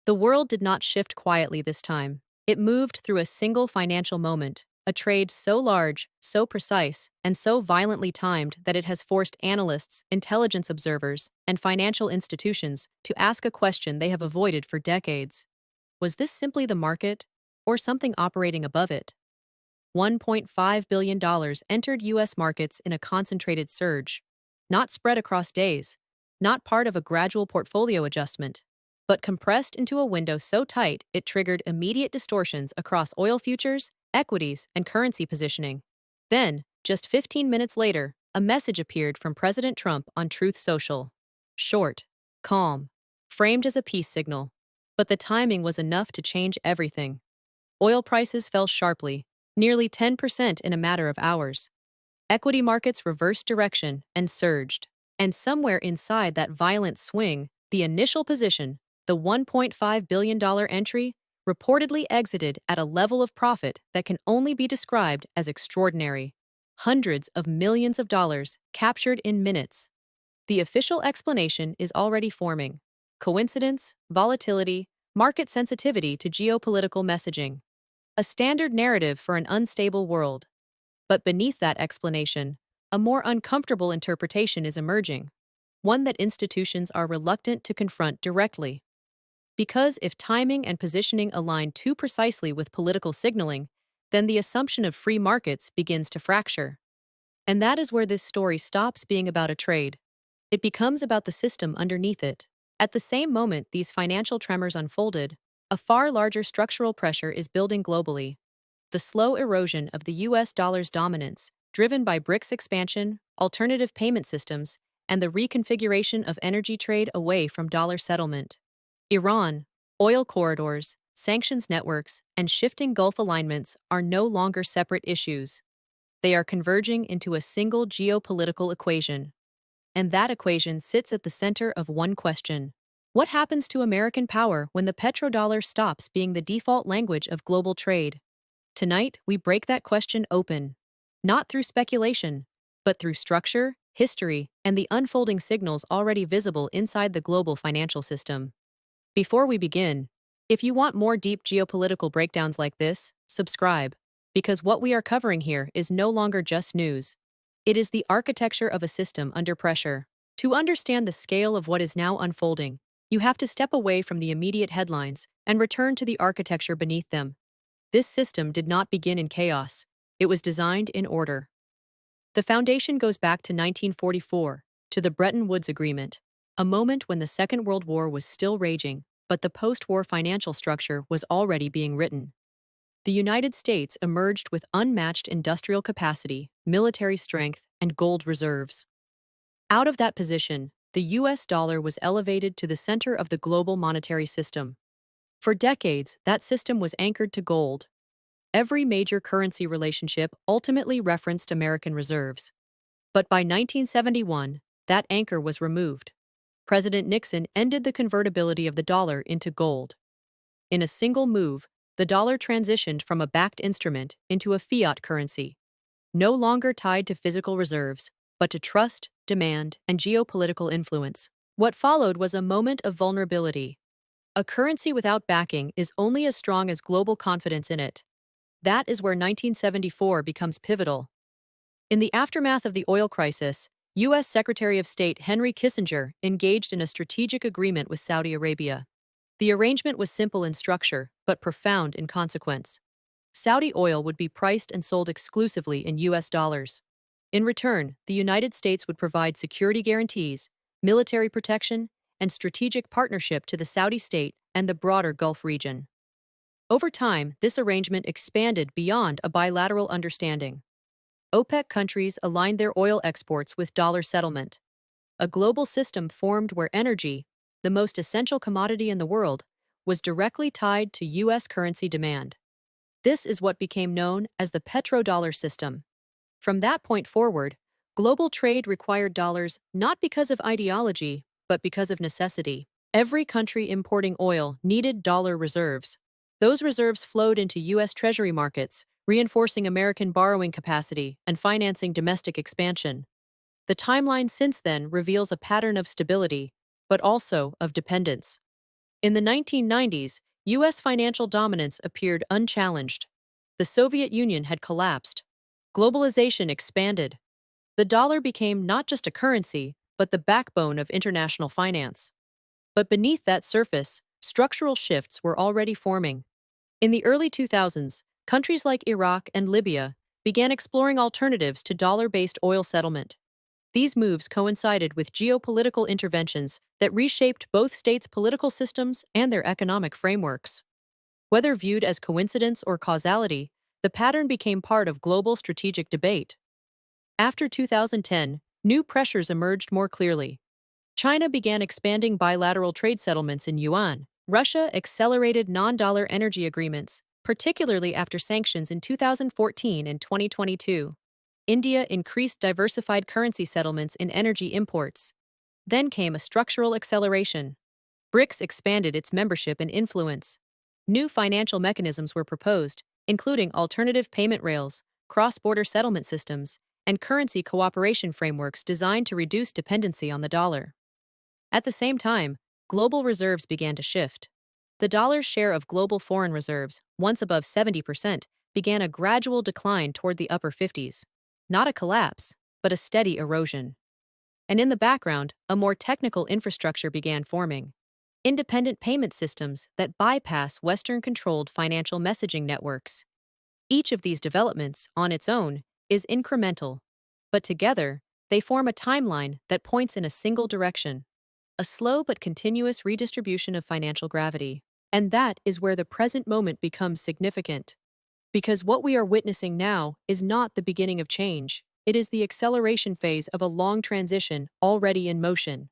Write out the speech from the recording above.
The world did not shift quietly this time. It moved through a single financial moment, a trade so large, so precise, and so violently timed that it has forced analysts, intelligence observers, and financial institutions to ask a question they have avoided for decades. Was this simply the market, or something operating above it? $1.5 billion entered U.S. markets in a concentrated surge, not spread across days, not part of a gradual portfolio adjustment, but compressed into a window so tight it triggered immediate distortions across oil futures, equities, and currency positioning. Then, just 15 minutes later, a message appeared from President Trump on Truth Social. Short, calm, framed as a peace signal. But the timing was enough to change everything. Oil prices fell sharply, nearly 10% in a matter of hours. Equity markets reversed direction and surged. And somewhere inside that violent swing, the initial position, the $1.5 billion entry, reportedly exited at a level of profit that can only be described as extraordinary. Hundreds of millions of dollars captured in minutes. The official explanation is already forming. Coincidence, volatility, market sensitivity to geopolitical messaging. A standard narrative for an unstable world. But beneath that explanation, a more uncomfortable interpretation is emerging, one that institutions are reluctant to confront directly. Because if timing and positioning align too precisely with political signaling, then the assumption of free markets begins to fracture. And that is where this story stops being about a trade. It becomes about the system underneath it. At the same moment these financial tremors unfolded, a far larger structural pressure is building globally. The slow erosion of the US dollar's dominance, driven by BRICS expansion, alternative payment systems, and the reconfiguration of energy trade away from dollar settlement. Iran, oil corridors, sanctions networks, and shifting Gulf alignments are no longer separate issues. They are converging into a single geopolitical equation. And that equation sits at the center of one question. What happens to American power when the petrodollar stops being the default language of global trade? Tonight, we break that question open. Not through speculation, but through structure, history, and the unfolding signals already visible inside the global financial system. Before we begin, if you want more deep geopolitical breakdowns like this, subscribe, because what we are covering here is no longer just news. It is the architecture of a system under pressure. To understand the scale of what is now unfolding, you have to step away from the immediate headlines and return to the architecture beneath them. This system did not begin in chaos. It was designed in order. The foundation goes back to 1944, to the Bretton Woods Agreement, a moment when the Second World War was still raging, but the post-war financial structure was already being written. The United States emerged with unmatched industrial capacity, military strength, and gold reserves. Out of that position, the US dollar was elevated to the center of the global monetary system. For decades, that system was anchored to gold. Every major currency relationship ultimately referenced American reserves. But by 1971, that anchor was removed. President Nixon ended the convertibility of the dollar into gold. In a single move, the dollar transitioned from a backed instrument into a fiat currency, no longer tied to physical reserves, but to trust, demand, and geopolitical influence. What followed was a moment of vulnerability. A currency without backing is only as strong as global confidence in it. That is where 1974 becomes pivotal. In the aftermath of the oil crisis, U.S. Secretary of State Henry Kissinger engaged in a strategic agreement with Saudi Arabia. The arrangement was simple in structure, but profound in consequence. Saudi oil would be priced and sold exclusively in U.S. dollars. In return, the United States would provide security guarantees, military protection, and strategic partnership to the Saudi state and the broader Gulf region. Over time, this arrangement expanded beyond a bilateral understanding. OPEC countries aligned their oil exports with dollar settlement. A global system formed where energy, the most essential commodity in the world, was directly tied to U.S. currency demand. This is what became known as the petrodollar system. From that point forward, global trade required dollars not because of ideology, but because of necessity. Every country importing oil needed dollar reserves. Those reserves flowed into U.S. Treasury markets, reinforcing American borrowing capacity and financing domestic expansion. The timeline since then reveals a pattern of stability, but also of dependence. In the 1990s, U.S. financial dominance appeared unchallenged. The Soviet Union had collapsed. Globalization expanded. The dollar became not just a currency, but the backbone of international finance. But beneath that surface, structural shifts were already forming. In the early 2000s, countries like Iraq and Libya began exploring alternatives to dollar-based oil settlement. These moves coincided with geopolitical interventions that reshaped both states' political systems and their economic frameworks. Whether viewed as coincidence or causality, the pattern became part of global strategic debate. After 2010, new pressures emerged more clearly. China began expanding bilateral trade settlements in yuan. Russia accelerated non-dollar energy agreements, particularly after sanctions in 2014 and 2022. India increased diversified currency settlements in energy imports. Then came a structural acceleration. BRICS expanded its membership and influence. New financial mechanisms were proposed, including alternative payment rails, cross-border settlement systems, and currency cooperation frameworks designed to reduce dependency on the dollar. At the same time, global reserves began to shift. The dollar's share of global foreign reserves, once above 70%, began a gradual decline toward the upper 50s. Not a collapse, but a steady erosion. And in the background, a more technical infrastructure began forming. Independent payment systems that bypass Western-controlled financial messaging networks. Each of these developments, on its own, is incremental, but together, they form a timeline that points in a single direction. A slow but continuous redistribution of financial gravity. And that is where the present moment becomes significant. Because what we are witnessing now is not the beginning of change, it is the acceleration phase of a long transition already in motion.